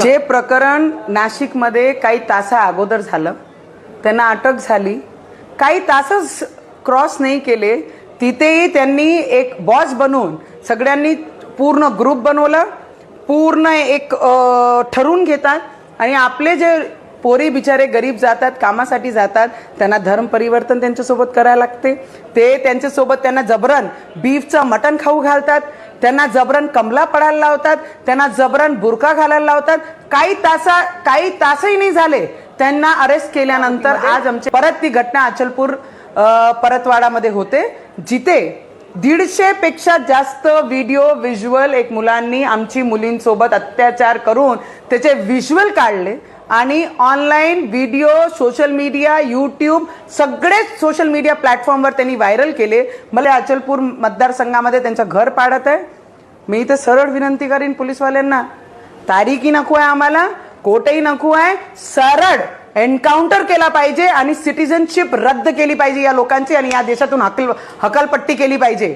जे प्रकरण नाशिकमध्ये काही तासा अगोदर झालं, त्यांना अटक झाली, काही तासच क्रॉस नाही केले, तिथेही त्यांनी एक बॉस बनवून सगळ्यांनी पूर्ण ग्रुप बनवलं, पूर्ण एक ठरवून घेतात आणि आपले जे पोरी बिचारे गरीब जातात, कामासाठी जातात, त्यांना धर्म परिवर्तन त्यांच्यासोबत करायला लागते. ते त्यांच्यासोबत त्यांना जबरन बीफचं मटण खाऊ घालतात, त्यांना जबरन कमला पडायला लावतात, त्यांना जबरन बुरका घालायला लावतात. काही तासही नाही झाले त्यांना अरेस्ट केल्यानंतर आज आमची परत ती घटना अचलपूर परतवाडामध्ये होते, जिथे 150 पेक्षा जास्त व्हिडिओ व्हिज्युअल एक मुलांनी आमची मुलींसोबत अत्याचार करून त्याचे व्हिज्युअल काढले आणि online video, social media, YouTube, सगळेच सोशल मीडिया प्लॅटफॉर्मवर त्यांनी व्हायरल केले. मला अचलपूर मतदारसंघामध्ये त्यांचं घर पाडत आहे. मी इथे सरळ विनंती करीन पोलीसवाल्यांना, तारीखही नको आहे आम्हाला, कोर्टही नको आहे, सरळ एन्काउंटर केला पाहिजे आणि सिटिझनशिप रद्द केली पाहिजे या लोकांची आणि या देशातून हकालपट्टी केली पाहिजे.